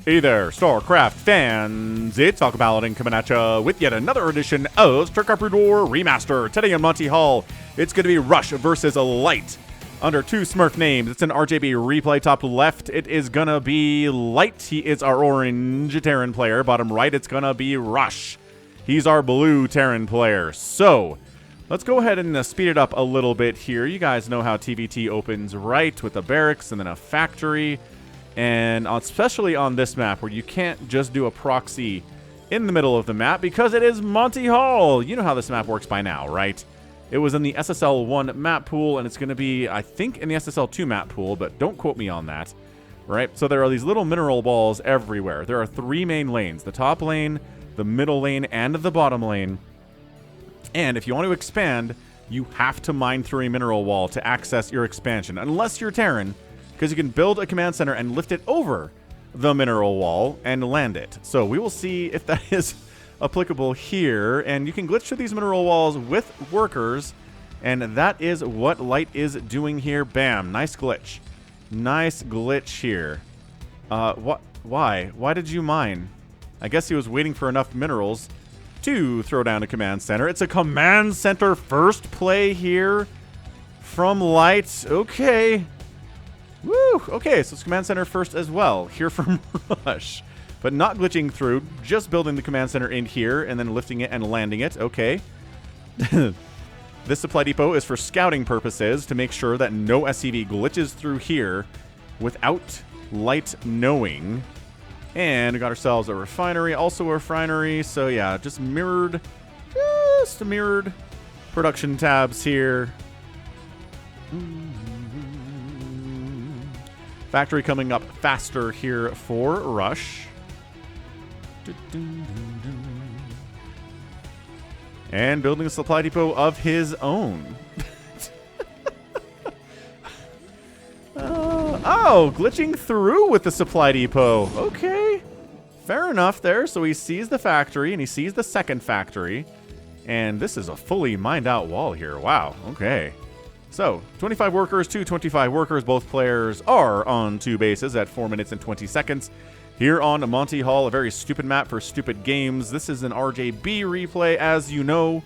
Hey there, StarCraft fans! It's Falcon Paladin coming at ya with yet another edition of StarCraft Remastered. Today on Monty Hall, it's going to be Rush versus Light under two Smurf names. It's an RJB replay. Top left, it is going to be Light. He is our orange Terran player. Bottom right, it's going to be Rush. He's our blue Terran player. So, let's go ahead and speed it up a little bit here. You guys know how TVT opens, right? With a barracks and then a factory. And especially on this map where you can't just do a proxy in the middle of the map because it is Monty Hall. You know how this map works by now, right? It was in the SSL1 map pool, and it's going to be, I think, in the SSL2 map pool, but don't quote me on that, right? So there are these little mineral balls everywhere. There are three main lanes, the top lane, the middle lane, and the bottom lane. And if you want to expand, you have to mine through a mineral wall to access your expansion, unless you're Terran, because you can build a command center and lift it over the mineral wall and land it. So we will see if that is applicable here. And you can glitch through these mineral walls with workers. And that is what Light is doing here. Bam. Nice glitch. Nice glitch here. Why? Why did you mine? I guess he was waiting for enough minerals to throw down a command center. It's a command center first play here from Light. Okay. Woo! Okay, so it's command center first as well, here from Rush. But not glitching through, just building the command center in here and then lifting it and landing it. Okay. This supply depot is for scouting purposes to make sure that no SCV glitches through here without Light knowing. And we got ourselves a refinery, also a refinery. So yeah, just mirrored production tabs here. Factory coming up faster here for Rush. And building a supply depot of his own. Oh, glitching through with the supply depot. Okay. Fair enough there. So he sees the factory and he sees the second factory. And this is a fully mined out wall here. Wow. Okay. So, 25 workers to 25 workers. Both players are on two bases at 4 minutes and 20 seconds. Here on Monty Hall, a very stupid map for stupid games. This is an RJB replay, as you know.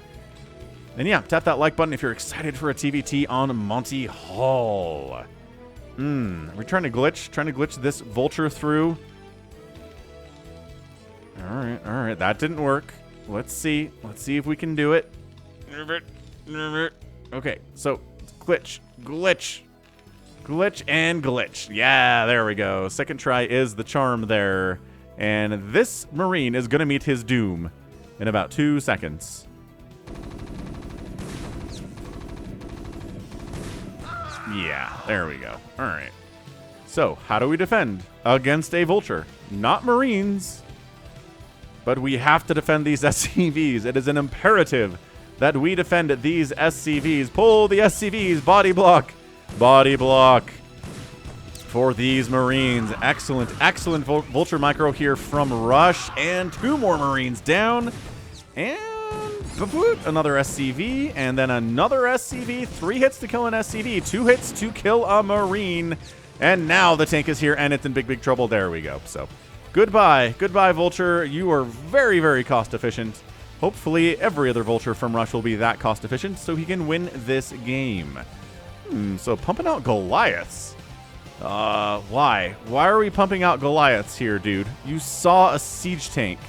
And yeah, tap that like button if you're excited for a TVT on Monty Hall. We're trying to glitch this vulture through. Alright, that didn't work. Let's see if we can do it. Okay, so glitch, and glitch. Yeah, there we go. Second try is the charm there. And this Marine is going to meet his doom in about 2 seconds. Yeah, there we go. All right. So, how do we defend against a vulture? Not Marines, but we have to defend these SCVs. It is an imperative that we defend these SCVs. Pull the SCVs. Body block. Body block for these Marines. Excellent, excellent vulture micro here from Rush. And two more Marines down. And another SCV. And then another SCV. 3 hits to kill an SCV. 2 hits to kill a Marine. And now the tank is here and it's in big, big trouble. There we go. So goodbye. Goodbye, Vulture. You are very, very cost efficient. Hopefully, every other Vulture from Rush will be that cost efficient so he can win this game. So pumping out Goliaths. Why? Why are we pumping out Goliaths here, dude? You saw a siege tank.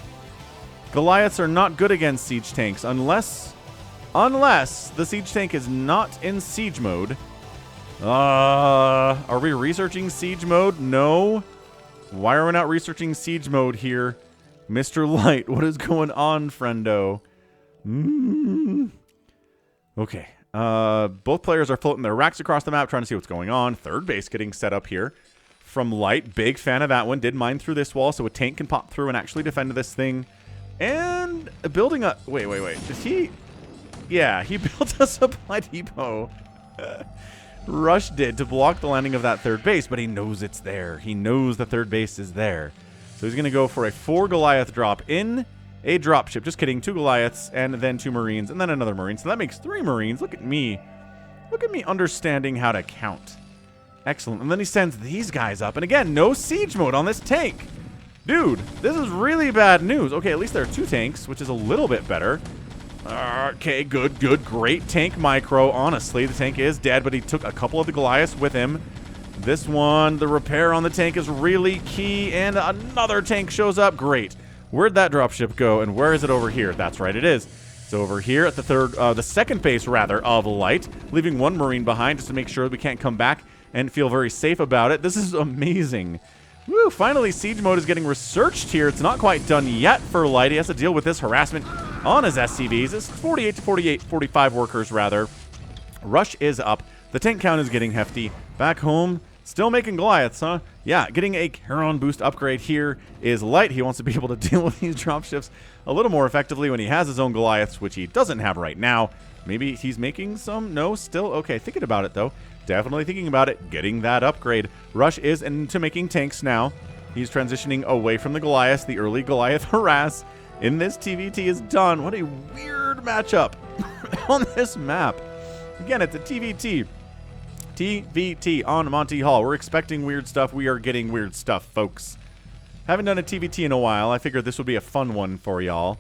Goliaths are not good against siege tanks unless the siege tank is not in siege mode. Are we researching siege mode? No. Why are we not researching siege mode here? Mr. Light, what is going on, friendo? Okay. Both players are floating their racks across the map, trying to see what's going on. Third base getting set up here from Light. Big fan of that one. Did mine through this wall, so a tank can pop through and actually defend this thing. And building a... Wait. Did he... Yeah, he built a supply depot. Rush did to block the landing of that third base, but he knows it's there. He knows the third base is there. So he's going to go for a 4 Goliath drop in a dropship. Just kidding. 2 Goliaths and then 2 Marines and then another Marine. So that makes 3 Marines. Look at me. Look at me understanding how to count. Excellent. And then he sends these guys up. And again, no siege mode on this tank. Dude, this is really bad news. Okay, at least there are 2 tanks, which is a little bit better. Okay, good, great tank micro. Honestly, the tank is dead, but he took a couple of the Goliaths with him. This one, the repair on the tank is really key, and another tank shows up. Great. Where'd that dropship go, and where is it over here? That's right, it is. It's over here at the second base, rather, of Light, leaving 1 Marine behind just to make sure we can't come back and feel very safe about it. This is amazing. Woo, finally, siege mode is getting researched here. It's not quite done yet for Light. He has to deal with this harassment on his SCVs. It's 48 to 48, 45 workers, rather. Rush is up. The tank count is getting hefty. Back home, still making Goliaths, huh? Yeah, getting a Charon boost upgrade here is Light. He wants to be able to deal with these dropships a little more effectively when he has his own Goliaths, which he doesn't have right now. Maybe he's making some? No, still? Okay, thinking about it, though. Definitely thinking about it. Getting that upgrade. Rush is into making tanks now. He's transitioning away from the Goliaths. The early Goliath harass in this TVT is done. What a weird matchup on this map. Again, it's a TVT. TVT on Monty Hall. We're expecting weird stuff. We are getting weird stuff, folks. Haven't done a TVT in a while. I figured this would be a fun one for y'all.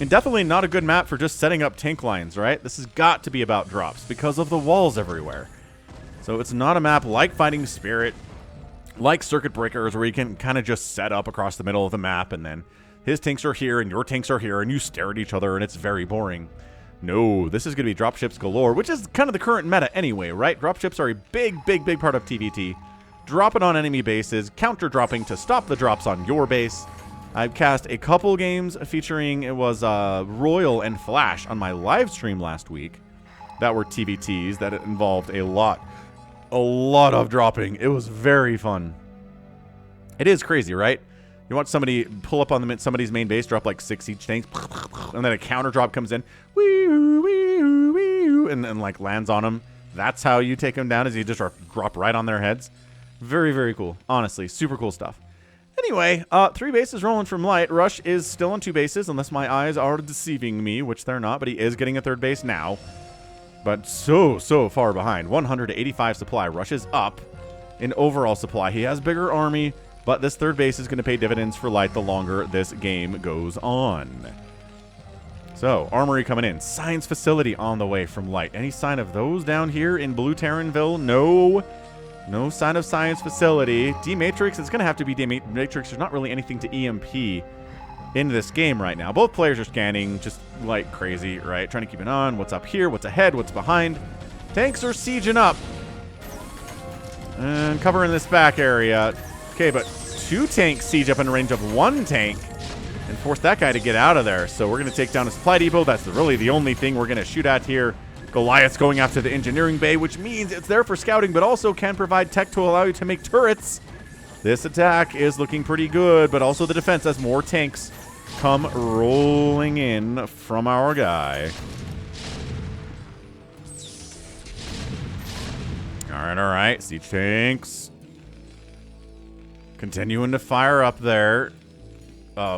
And definitely not a good map for just setting up tank lines, right? This has got to be about drops because of the walls everywhere. So it's not a map like Fighting Spirit, like Circuit Breakers, where you can kind of just set up across the middle of the map and then his tanks are here and your tanks are here and you stare at each other and it's very boring. No, this is going to be dropships galore, which is kind of the current meta anyway, right? Dropships are a big part of TVT. Dropping on enemy bases, counter-dropping to stop the drops on your base. I've cast a couple games featuring, it was Royal and Flash on my live stream last week. That were TVTs that involved a lot of dropping. It was very fun. It is crazy, right? You watch somebody pull up on somebody's main base, drop like 6 siege tanks, and then a counter drop comes in, and like lands on them. That's how you take them down, is you just drop right on their heads. Very cool. Honestly, super cool stuff. Anyway, 3 bases rolling from Light. Rush is still on 2 bases, unless my eyes are deceiving me, which they're not, but he is getting a 3rd base now. But so far behind. 185 supply. Rush is up in overall supply. He has bigger army, but this 3rd base is going to pay dividends for Light the longer this game goes on. So, Armory coming in. Science Facility on the way from Light. Any sign of those down here in Blue Terranville? No. No sign of Science Facility. D-Matrix, it's going to have to be D-Matrix. There's not really anything to EMP in this game right now. Both players are scanning just like crazy, right? Trying to keep an eye on what's up here, what's ahead, what's behind. Tanks are sieging up. And covering this back area. Okay, but 2 tanks siege up in range of 1 tank and force that guy to get out of there. So we're going to take down a supply depot. That's really the only thing we're going to shoot at here. Goliath's going after the engineering bay, which means it's there for scouting, but also can provide tech to allow you to make turrets. This attack is looking pretty good, but also the defense as more tanks come rolling in from our guy. All right. Siege tanks. Continuing to fire up there.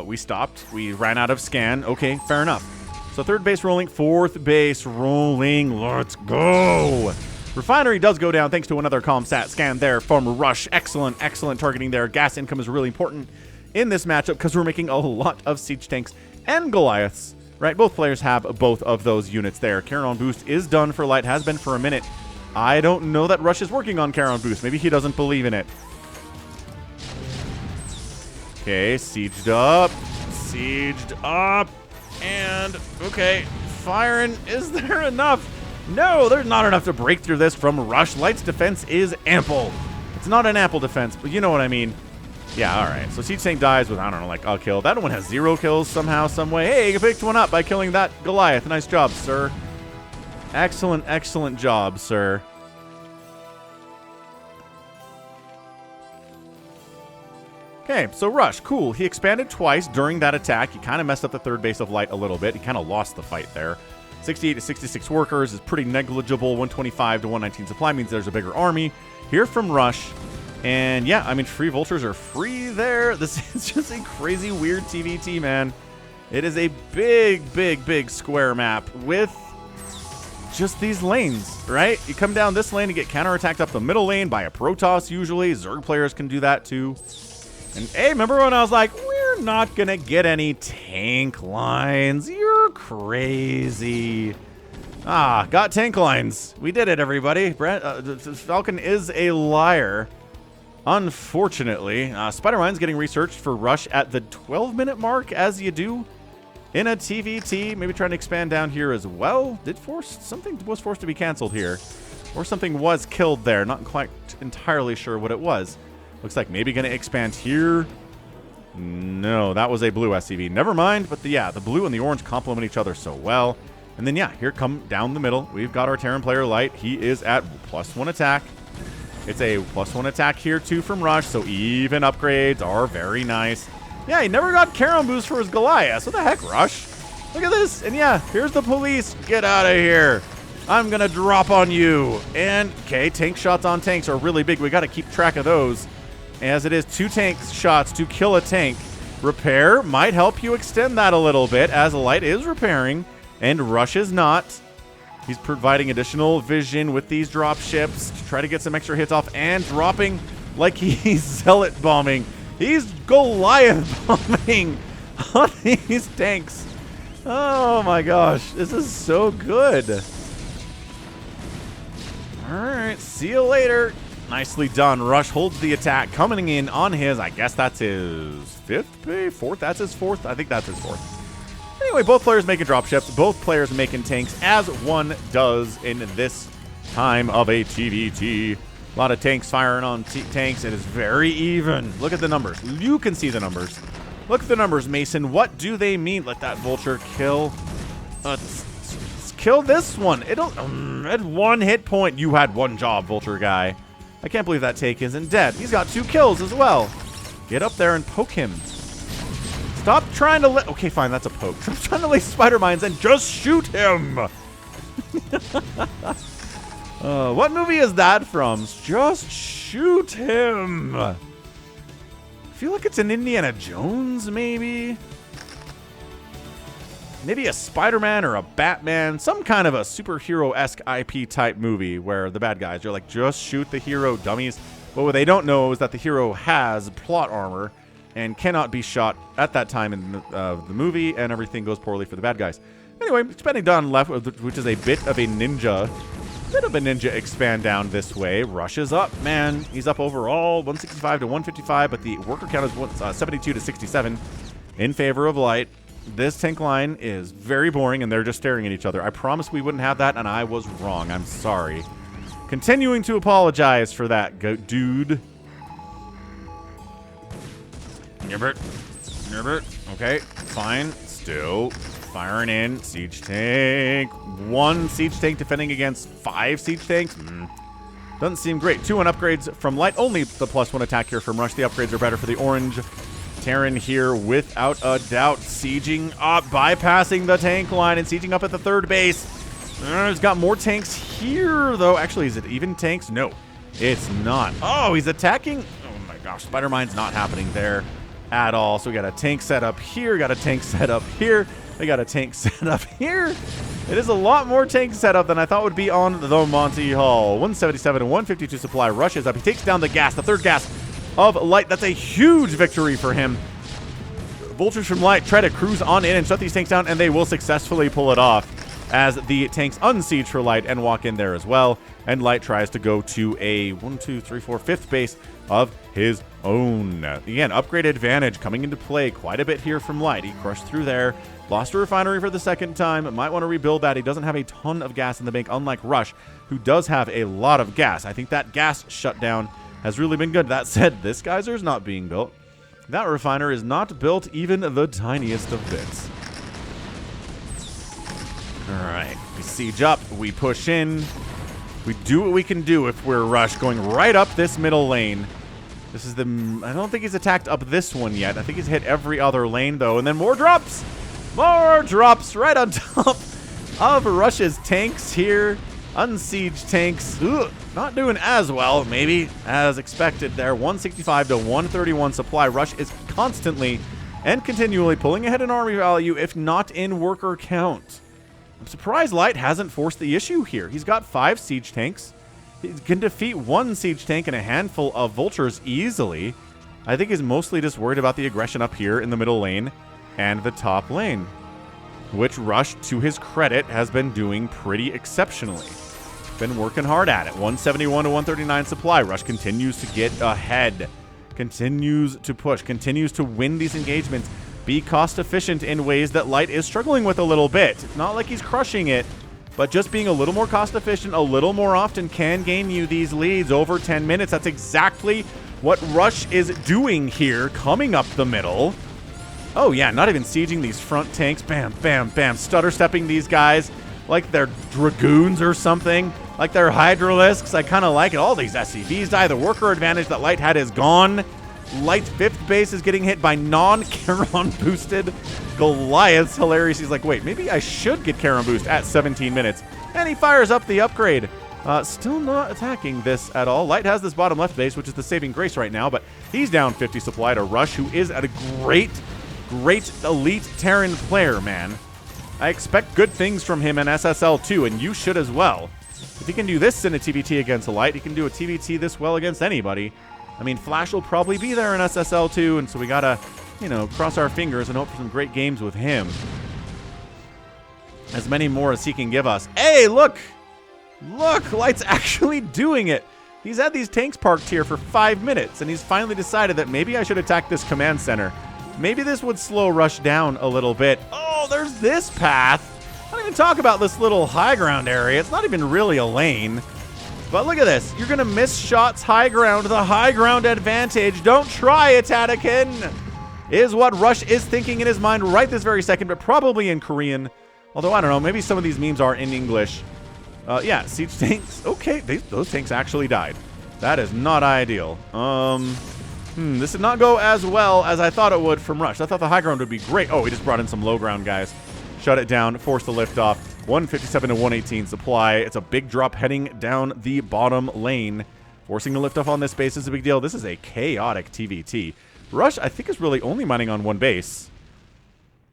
We stopped. We ran out of scan. Okay, fair enough. So 3rd base rolling, 4th base rolling. Let's go. Refinery does go down thanks to another ComSat scan there from Rush. Excellent targeting there. Gas income is really important in this matchup because we're making a lot of siege tanks and Goliaths, right? Both players have both of those units there. Charon boost is done for Light, has been for a minute. I don't know that Rush is working on Charon boost. Maybe he doesn't believe in it. Okay, sieged up. And, okay, firing. Is there enough? No, there's not enough to break through this from Rush. Light's defense is ample. It's not an ample defense, but you know what I mean. Yeah, all right. So Siege Tank dies with, I don't know, like a kill. That one has 0 kills somehow, some way. Hey, you picked one up by killing that Goliath. Nice job, sir. Excellent job, sir. Okay, so Rush, cool. He expanded twice during that attack. He kind of messed up the 3rd base of Light a little bit. He kind of lost the fight there. 68 to 66 workers is pretty negligible. 125 to 119 supply means there's a bigger army here from Rush. And yeah, I mean, free vultures are free there. This is just a crazy, weird TVT, man. It is a big square map with just these lanes, right? You come down this lane and get counterattacked up the middle lane by a Protoss usually. Zerg players can do that too. And hey, remember when I was like, we're not going to get any tank lines? You're crazy. Ah, got tank lines. We did it, everybody. Falcon is a liar. Unfortunately, Spider-Mine's getting researched for Rush at the 12-minute mark, as you do in a TVT. Maybe trying to expand down here as well. Something was forced to be canceled here. Or something was killed there. Not quite entirely sure what it was. Looks like maybe going to expand here. No, that was a blue SCV. Never mind, but the blue and the orange complement each other so well. And then, here come down the middle. We've got our Terran player Light. He is at +1 attack. It's a +1 attack here, too, from Rush, so even upgrades are very nice. Yeah, he never got Charon boost for his Goliath. What the heck, Rush? Look at this. And here's the police. Get out of here. I'm going to drop on you. And, okay, tank shots on tanks are really big. We got to keep track of those. As it is 2 tank shots to kill a tank. Repair might help you extend that a little bit, as Light is repairing, and Rush is not. He's providing additional vision with these drop ships to try to get some extra hits off, and dropping like he's Zealot bombing. He's Goliath bombing on these tanks. Oh my gosh, this is so good. Alright, see you later. Nicely done. Rush holds the attack, coming in on his, I guess that's his 5th pay? 4th? That's his 4th? I think that's his 4th. Anyway, both players making dropships, both players making tanks, as one does in this time of a TVT. A lot of tanks firing on tanks. It is very even. Look at the numbers. You can see the numbers. Look at the numbers, Mason. What do they mean? Let that vulture kill. Kill this one. It'll at 1 hit point. You had 1 job, vulture guy. I can't believe that take isn't dead. He's got 2 kills as well. Get up there and poke him. Stop trying to let... Okay, fine, that's a poke. Stop trying to lay spider mines and just shoot him. What movie is that from? Just shoot him. I feel like it's an Indiana Jones, maybe. Maybe a Spider-Man or a Batman, some kind of a superhero-esque IP type movie where the bad guys are like, just shoot the hero, dummies. But what they don't know is that the hero has plot armor and cannot be shot at that time in the movie, and everything goes poorly for the bad guys. Anyway, expanding down left, which is a bit of a ninja expand down this way. Rushes up, man. He's up overall, 165 to 155, but the worker count is 72 to 67 in favor of Light. This tank line is very boring, and they're just staring at each other. I promised we wouldn't have that, and I was wrong. I'm sorry. Continuing to apologize for that, dude. Nirbert. Okay, fine. Still firing in. Siege tank. 1 siege tank defending against 5 siege tanks. Doesn't seem great. 2 on upgrades from Light. Only the +1 attack here from Rush. The upgrades are better for the orange. Terran here without a doubt. Sieging up, bypassing the tank line and sieging up at the 3rd base. He's got more tanks here, though. Actually, is it even tanks? No, it's not. Oh, he's attacking. Oh my gosh, Spider Mine's not happening there at all. So we got a tank set up here, got a tank set up here, we got a tank set up here. It is a lot more tank setup than I thought would be on the Monty Hall. 177 and 152 supply. Rushes up. He takes down the gas, the 3rd gas of Light. That's a huge victory for him. Vultures from Light try to cruise on in and shut these tanks down, and they will successfully pull it off as the tanks unsiege for Light and walk in there as well. And Light tries to go to a 1, 2, 3, 4, 5th base of his own. Again, upgrade advantage coming into play quite a bit here from Light. He crushed through there, lost a refinery for the 2nd time. Might want to rebuild that. He doesn't have a ton of gas in the bank, unlike Rush, who does have a lot of gas. I think that gas shutdown has really been good. That said, this geyser is not being built. That refiner is not built even the tiniest of bits. All right, we siege up, we push in. We do what we can do if we're Rush, going right up this middle lane. This is the... I don't think he's attacked up this one yet. I think he's hit every other lane, though. And then more drops! More drops right on top of Rush's tanks here. Unsieged tanks. Ugh, not doing as well, maybe, as expected there. 165 to 131 supply. Rush is constantly and continually pulling ahead in army value, if not in worker count. I'm surprised Light hasn't forced the issue here. He's got 5 siege tanks. He can defeat 1 siege tank and a handful of vultures easily. I think he's mostly just worried about the aggression up here in the middle lane and the top lane, which Rush, to his credit, has been doing pretty exceptionally. Been working hard at it. 171 to 139 supply. Rush continues to get ahead, continues to push, continues to win these engagements, be cost efficient in ways that Light is struggling with a little bit. It's not like he's crushing it, but just being a little more cost efficient, a little more often can gain you these leads over 10 minutes. That's exactly what Rush is doing here, coming up the middle. Oh yeah, not even sieging these front tanks. Bam, bam, bam. Stutter stepping these guys like they're dragoons or something. Like they're hydralisks. I kind of like it. All these SCVs die. The worker advantage that Light had is gone. Light's 5th base is getting hit by non-Charon boosted Goliaths. Hilarious. He's like, wait, maybe I should get Charon boost at 17 minutes. And he fires up the upgrade. Still not attacking this at all. Light has this bottom left base, which is the saving grace right now, but he's down 50 supply to Rush, who is at a great elite Terran player, man. I expect good things from him in SSL too, and you should as well. If he can do this in a TBT against a Light, he can do a TBT this well against anybody. I mean, Flash will probably be there in SSL too, and so we gotta, you know, cross our fingers and hope for some great games with him. As many more as he can give us. Hey, look! Look! Light's actually doing it! He's had these tanks parked here for 5 minutes, and he's finally decided that maybe I should attack this command center. Maybe this would slow Rush down a little bit. Oh, there's this path! I don't even talk about this little high ground area. It's not even really a lane. But look at this. You're going to miss shots high ground. The high ground advantage. Don't try it, Atakin. Is what Rush is thinking in his mind right this very second, but probably in Korean. Although, I don't know. Maybe some of these memes are in English. Yeah, siege tanks. Okay, those tanks actually died. That is not ideal. This did not go as well as I thought it would from Rush. I thought the high ground would be great. Oh, he just brought in some low ground guys. Shut it down, forced the lift off. 157 to 118 supply. It's a big drop heading down the bottom lane. Forcing the lift off on this base is a big deal. This is a chaotic TVT. Rush, I think, is really only mining on 1 base.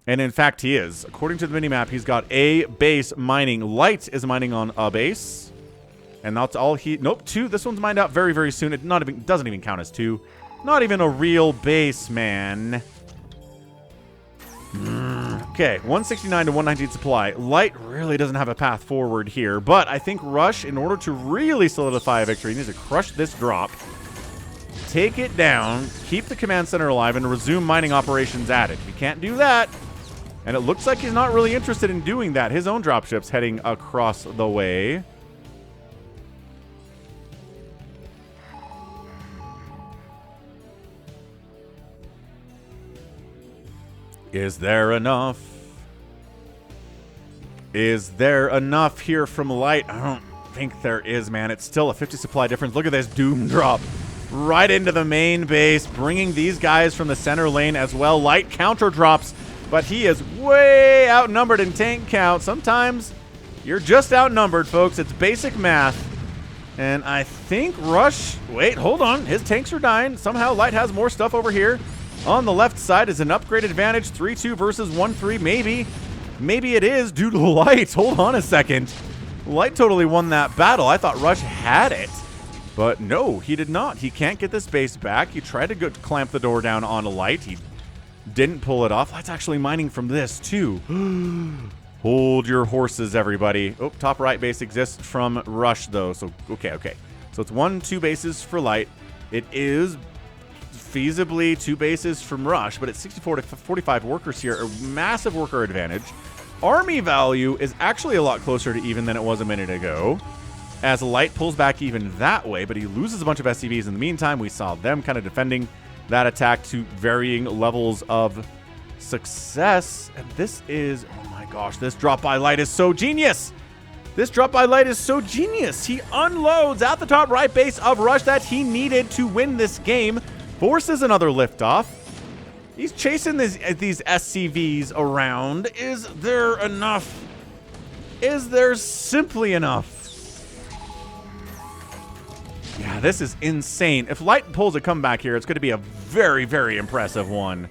And in fact, he is. According to the minimap, he's got a base mining. Light is mining on a base. And that's all he... Nope, 2. This one's mined out very, very soon. It doesn't even count as 2. Not even a real base, man. Okay, 169 to 119 supply. Light really doesn't have a path forward here, but I think Rush, in order to really solidify a victory, needs to crush this drop, take it down, keep the command center alive, and resume mining operations at it. If he can't do that, and it looks like he's not really interested in doing that. His own dropship's heading across the way. Is there enough? Is there enough here from Light? I don't think there is, man. It's still a 50 supply difference. Look at this Doom drop right into the main base, bringing these guys from the center lane as well. Light counter drops, but he is way outnumbered in tank count. Sometimes you're just outnumbered, folks. It's basic math. And I think Rush... Wait, hold on. His tanks are dying. Somehow Light has more stuff over here. On the left side is an upgrade advantage, 3-2 versus 1-3, maybe. Maybe it is due to Light. Hold on a second. Light totally won that battle. I thought Rush had it. But no, he did not. He can't get this base back. He tried to clamp the door down on Light. He didn't pull it off. Light's actually mining from this, too. Hold your horses, everybody. Oh, top right base exists from Rush, though. So, okay. So it's 1-2 bases for Light. It is... feasibly 2 bases from Rush, but it's 64 to 45 workers here, a massive worker advantage. Army value is actually a lot closer to even than it was a minute ago, as Light pulls back even that way, but he loses a bunch of SCVs in the meantime. We saw them kind of defending that attack to varying levels of success, and this is, oh my gosh, this drop by Light is so genius! This drop by Light is so genius! He unloads at the top right base of Rush that he needed to win this game, forces another liftoff. He's chasing these SCVs around. Is there enough? Is there simply enough? Yeah, this is insane. If Light pulls a comeback here, it's going to be a very, very impressive one.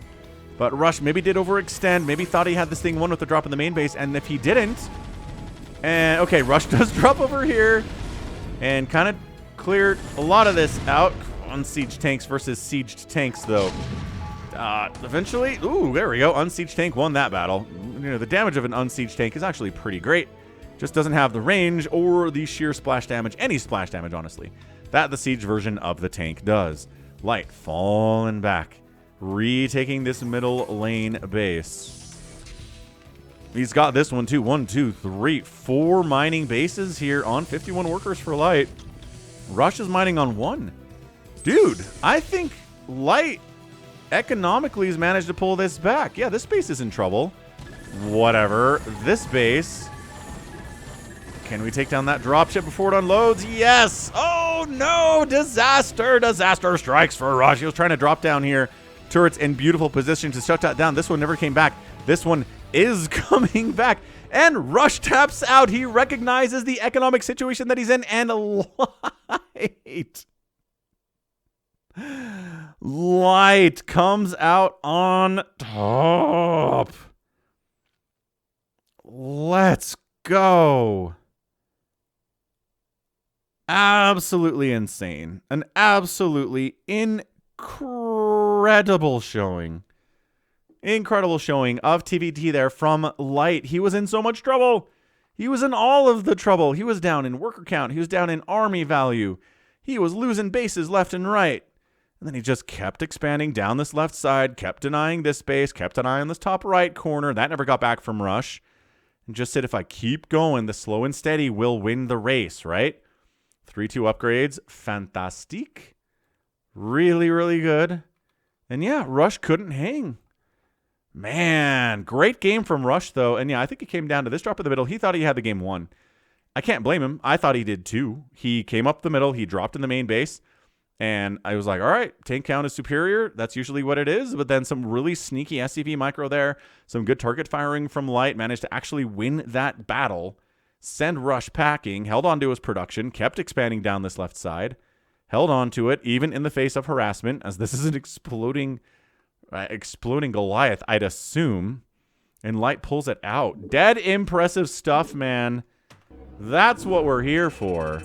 But Rush maybe did overextend, maybe thought he had this thing won with the drop in the main base, and if he didn't, And, okay, Rush does drop over here and kind of cleared a lot of this out. Unsieged tanks versus sieged tanks, though. Eventually, ooh, there we go. Unsieged tank won that battle. You know, the damage of an unsieged tank is actually pretty great. Just doesn't have the range or the sheer splash damage, any splash damage, honestly, that the siege version of the tank does. Light falling back, retaking this middle lane base. He's got this one too. 1, 2, 3, 4 mining bases here on 51 workers for Light. Rush is mining on 1. Dude, I think Light economically has managed to pull this back. Yeah, this base is in trouble. Whatever. This base. Can we take down that dropship before it unloads? Yes! Oh no! Disaster! Disaster strikes for Rush. He was trying to drop down here. Turrets in beautiful position to shut that down. This one never came back. This one is coming back. And Rush taps out. He recognizes the economic situation that he's in. And Light comes out on top. Let's go. Absolutely insane. An absolutely incredible showing. Incredible showing of TVT there from Light. He was in so much trouble. He was in all of the trouble. He was down in worker count. He was down in army value. He was losing bases left and right. And then he just kept expanding down this left side, kept denying this base, kept denying this top right corner. That never got back from Rush. And just said, if I keep going, the slow and steady will win the race, right? 3-2 upgrades. Fantastic. Really, really good. And yeah, Rush couldn't hang. Man, great game from Rush, though. And yeah, I think it came down to this drop in the middle. He thought he had the game won. I can't blame him. I thought he did too. He came up the middle. He dropped in the main base. And I was like, all right, tank count is superior. That's usually what it is. But then some really sneaky SCV micro there. Some good target firing from Light. Managed to actually win that battle. Send Rush packing. Held on to his production. Kept expanding down this left side. Held on to it, even in the face of harassment. As this is an exploding Goliath, I'd assume. And Light pulls it out. Dead impressive stuff, man. That's what we're here for.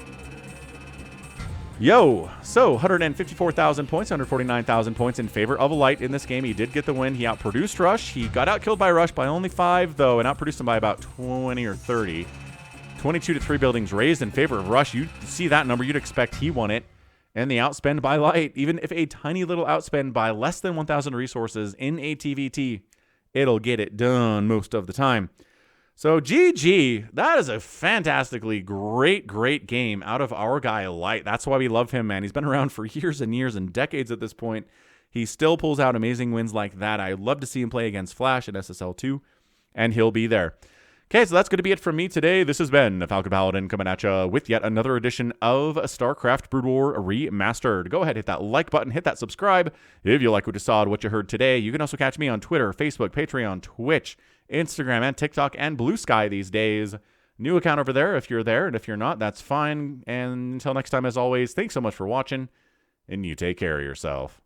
Yo, so 154,000 points, 149,000 points in favor of Light in this game. He did get the win. He outproduced Rush. He got outkilled by Rush by only 5, though, and outproduced him by about 20 or 30. 22 to 3 buildings raised in favor of Rush. You see that number, you'd expect he won it. And the outspend by Light, even if a tiny little outspend by less than 1,000 resources in a TVT, it'll get it done most of the time. So GG, that is a fantastically great game out of our guy Light. That's why we love him, man. He's been around for years and years and decades at this point. He still pulls out amazing wins like that. I love to see him play against Flash and SSL2, and he'll be there. Okay, so that's going to be it from me today. This has been Falcon Paladin coming at you with yet another edition of StarCraft Brood War Remastered. Go ahead, hit that like button, hit that subscribe if you like what you saw and what you heard today. You can also catch me on Twitter, Facebook, Patreon, Twitch, Instagram, and TikTok, and Blue Sky these days. New account over there if you're there, and if you're not, that's fine. And until next time, as always, thanks so much for watching, and you take care of yourself.